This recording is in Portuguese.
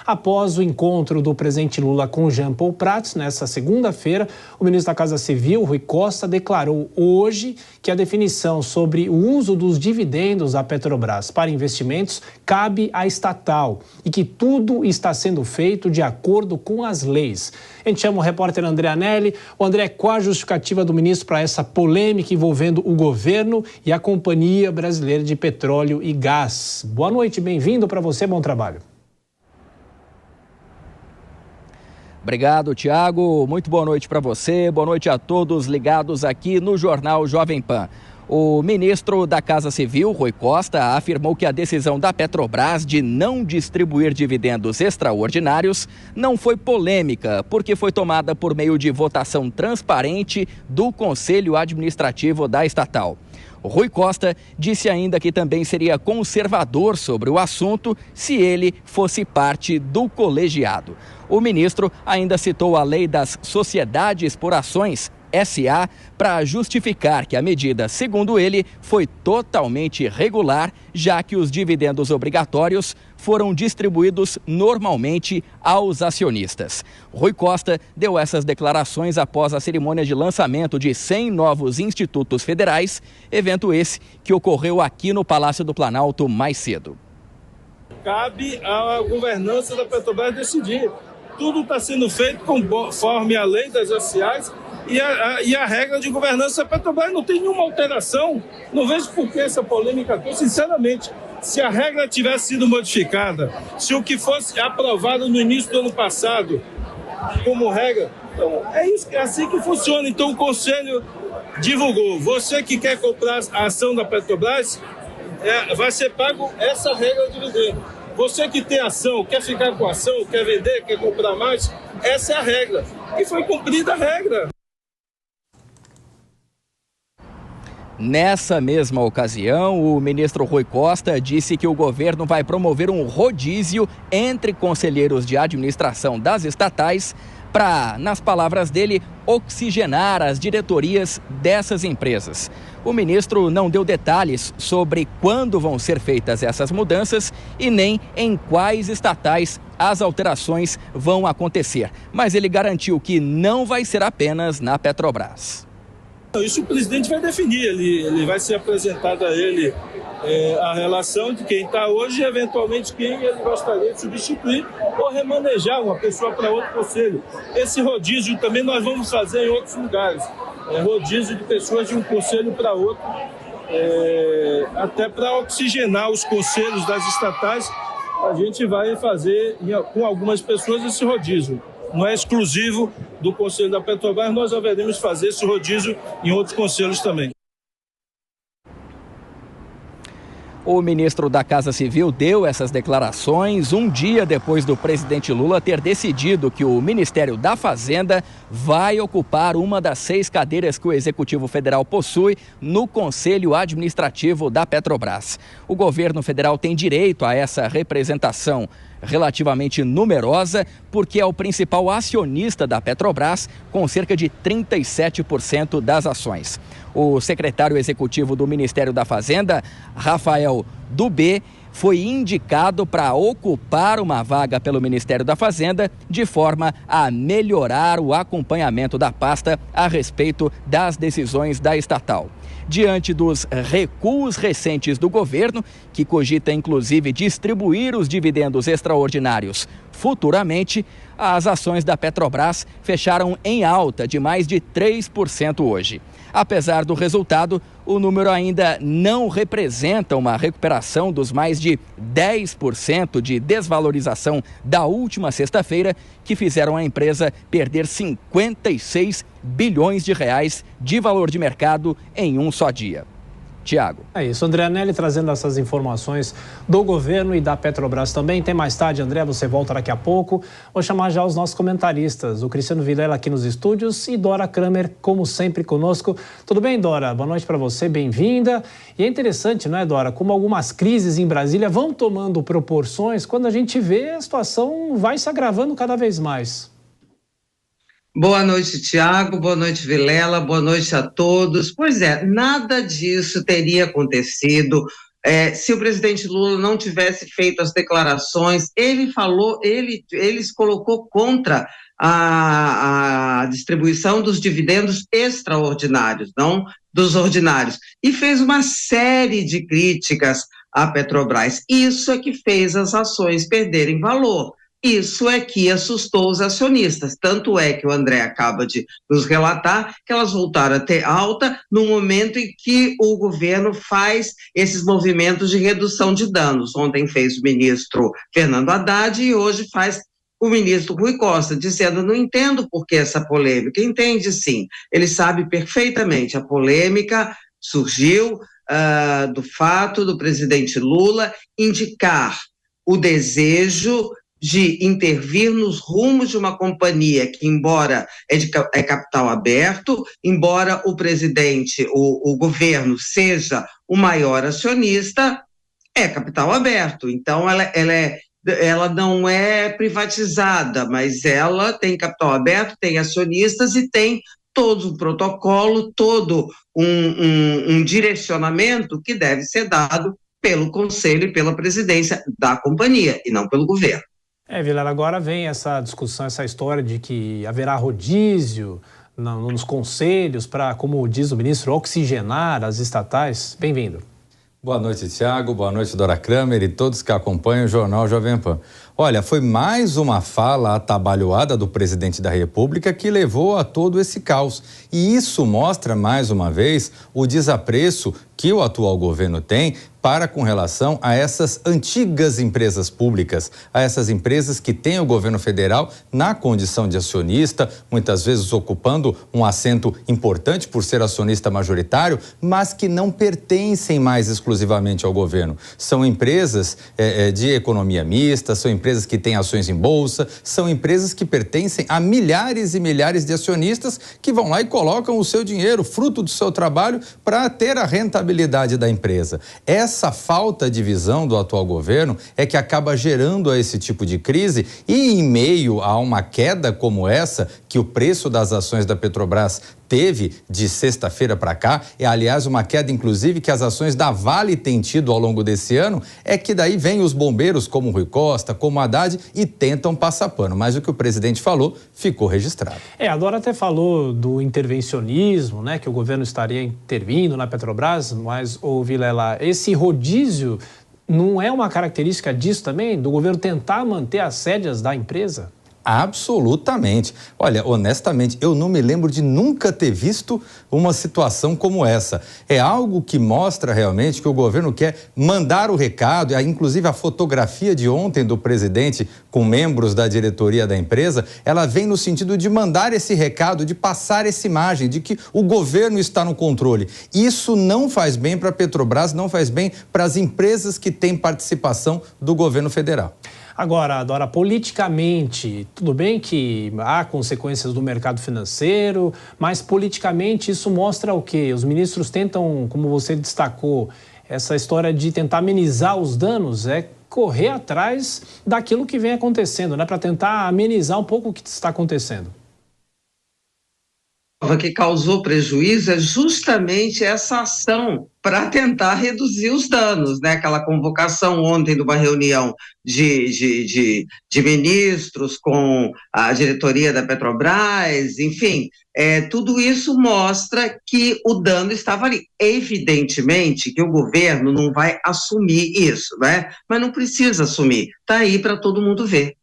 Após o encontro do presidente Lula com Jean Paul Prats, nesta segunda-feira, o ministro da Casa Civil, Rui Costa, declarou hoje que a definição sobre o uso dos dividendos da Petrobras para investimentos cabe à estatal e que tudo está sendo feito de acordo com as leis. A gente chama o repórter André Anelli. O André, qual a justificativa do ministro para essa polêmica envolvendo o governo e a Companhia Brasileira de Petróleo e Gás? Boa noite, bem-vindo para você, bom trabalho. Obrigado, Tiago. Muito boa noite para você, boa noite a todos ligados aqui no Jornal Jovem Pan. O ministro da Casa Civil, Rui Costa, afirmou que a decisão da Petrobras de não distribuir dividendos extraordinários não foi polêmica, porque foi tomada por meio de votação transparente do Conselho Administrativo da estatal. O Rui Costa disse ainda que também seria conservador sobre o assunto se ele fosse parte do colegiado. O ministro ainda citou a Lei das Sociedades por Ações, SA, para justificar que a medida, segundo ele, foi totalmente regular, já que os dividendos obrigatórios foram distribuídos normalmente aos acionistas. Rui Costa deu essas declarações após a cerimônia de lançamento de 100 novos institutos federais, evento esse que ocorreu aqui no Palácio do Planalto mais cedo. Cabe à governança da Petrobras decidir. Tudo está sendo feito conforme a lei das SAs e a regra de governança da Petrobras. Não tem nenhuma alteração. Não vejo por que essa polêmica toda. Sinceramente, se a regra tivesse sido modificada, se o que fosse aprovado no início do ano passado como regra, então é assim que funciona. Então o Conselho divulgou. Você que quer comprar a ação da Petrobras, vai ser pago essa regra de dividendo. Você que tem ação, quer ficar com a ação, quer vender, quer comprar mais, essa é a regra. E foi cumprida a regra. Nessa mesma ocasião, o ministro Rui Costa disse que o governo vai promover um rodízio entre conselheiros de administração das estatais para, nas palavras dele, oxigenar as diretorias dessas empresas. O ministro não deu detalhes sobre quando vão ser feitas essas mudanças e nem em quais estatais as alterações vão acontecer. Mas ele garantiu que não vai ser apenas na Petrobras. Isso o presidente vai definir, ele vai ser apresentado a ele a relação de quem está hoje e, eventualmente, quem ele gostaria de substituir ou remanejar uma pessoa para outro conselho. Esse rodízio também nós vamos fazer em outros lugares. Rodízio de pessoas de um conselho para outro, até para oxigenar os conselhos das estatais. A gente vai fazer com algumas pessoas esse rodízio. Não é exclusivo do Conselho da Petrobras, nós haveremos fazer esse rodízio em outros conselhos também. O ministro da Casa Civil deu essas declarações um dia depois do presidente Lula ter decidido que o Ministério da Fazenda vai ocupar uma das 6 cadeiras que o Executivo Federal possui no Conselho Administrativo da Petrobras. O governo federal tem direito a essa representação relativamente numerosa, porque é o principal acionista da Petrobras, com cerca de 37% das ações. O secretário executivo do Ministério da Fazenda, Rafael Dubé, foi indicado para ocupar uma vaga pelo Ministério da Fazenda, de forma a melhorar o acompanhamento da pasta a respeito das decisões da estatal. Diante dos recuos recentes do governo, que cogita inclusive distribuir os dividendos extraordinários futuramente, as ações da Petrobras fecharam em alta de mais de 3% hoje. Apesar do resultado, o número ainda não representa uma recuperação dos mais de 10% de desvalorização da última sexta-feira, que fizeram a empresa perder 56 bilhões de reais de valor de mercado em um só dia. Tiago. É isso, André Anelli trazendo essas informações do governo e da Petrobras também. Tem mais tarde, André, você volta daqui a pouco. Vou chamar já os nossos comentaristas, o Cristiano Vilela aqui nos estúdios e Dora Kramer, como sempre, conosco. Tudo bem, Dora? Boa noite para você, bem-vinda. E é interessante, não é, Dora, como algumas crises em Brasília vão tomando proporções quando a gente vê a situação vai se agravando cada vez mais. Boa noite, Tiago, boa noite, Vilela, boa noite a todos. Pois é, nada disso teria acontecido Se o presidente Lula não tivesse feito as declarações, ele se colocou contra a distribuição dos dividendos extraordinários, não dos ordinários, e fez uma série de críticas à Petrobras. Isso é que fez as ações perderem valor. Isso é que assustou os acionistas. Tanto é que o André acaba de nos relatar que elas voltaram a ter alta no momento em que o governo faz esses movimentos de redução de danos. Ontem fez o ministro Fernando Haddad e hoje faz o ministro Rui Costa, dizendo: não entendo por que essa polêmica. Entende sim, ele sabe perfeitamente. A polêmica surgiu do fato do presidente Lula indicar o desejo de intervir nos rumos de uma companhia que, embora é capital aberto, embora o presidente, o governo seja o maior acionista, é capital aberto. Então, ela não é privatizada, mas ela tem capital aberto, tem acionistas e tem todo um protocolo, todo um direcionamento que deve ser dado pelo conselho e pela presidência da companhia, e não pelo governo. Vilela, agora vem essa discussão, essa história de que haverá rodízio nos conselhos para, como diz o ministro, oxigenar as estatais. Bem-vindo. Boa noite, Tiago. Boa noite, Dora Kramer e todos que acompanham o Jornal Jovem Pan. Olha, foi mais uma fala atabalhoada do presidente da República que levou a todo esse caos. E isso mostra, mais uma vez, o desapreço que o atual governo tem para com relação a essas antigas empresas públicas, a essas empresas que têm o governo federal na condição de acionista, muitas vezes ocupando um assento importante por ser acionista majoritário, mas que não pertencem mais exclusivamente ao governo. São empresas de economia mista, são empresas que têm ações em bolsa, são empresas que pertencem a milhares e milhares de acionistas que vão lá e colocam o seu dinheiro, fruto do seu trabalho, para ter a rentabilidade da empresa. Essa falta de visão do atual governo é que acaba gerando esse tipo de crise, e em meio a uma queda como essa, que o preço das ações da Petrobras teve de sexta-feira para cá, aliás, uma queda inclusive que as ações da Vale têm tido ao longo desse ano, é que daí vem os bombeiros como Rui Costa, como Haddad, e tentam passar pano. Mas o que o presidente falou ficou registrado. A Dora até falou do intervencionismo, né, que o governo estaria intervindo na Petrobras, mas, Vilela, esse rodízio não é uma característica disso também, do governo tentar manter as rédeas da empresa? Absolutamente. Olha, honestamente, eu não me lembro de nunca ter visto uma situação como essa. É algo que mostra realmente que o governo quer mandar o recado, inclusive a fotografia de ontem do presidente com membros da diretoria da empresa, ela vem no sentido de mandar esse recado, de passar essa imagem de que o governo está no controle. Isso não faz bem para a Petrobras, não faz bem para as empresas que têm participação do governo federal. Agora, Dora, politicamente, tudo bem que há consequências do mercado financeiro, mas politicamente isso mostra o quê? Os ministros tentam, como você destacou, essa história de tentar amenizar os danos, correr atrás daquilo que vem acontecendo, né? Para tentar amenizar um pouco o que está acontecendo. Que causou prejuízo é justamente essa ação para tentar reduzir os danos, né? Aquela convocação ontem de uma reunião de ministros com a diretoria da Petrobras, enfim, tudo isso mostra que o dano estava ali. Evidentemente que o governo não vai assumir isso, né? Mas não precisa assumir, está aí para todo mundo ver.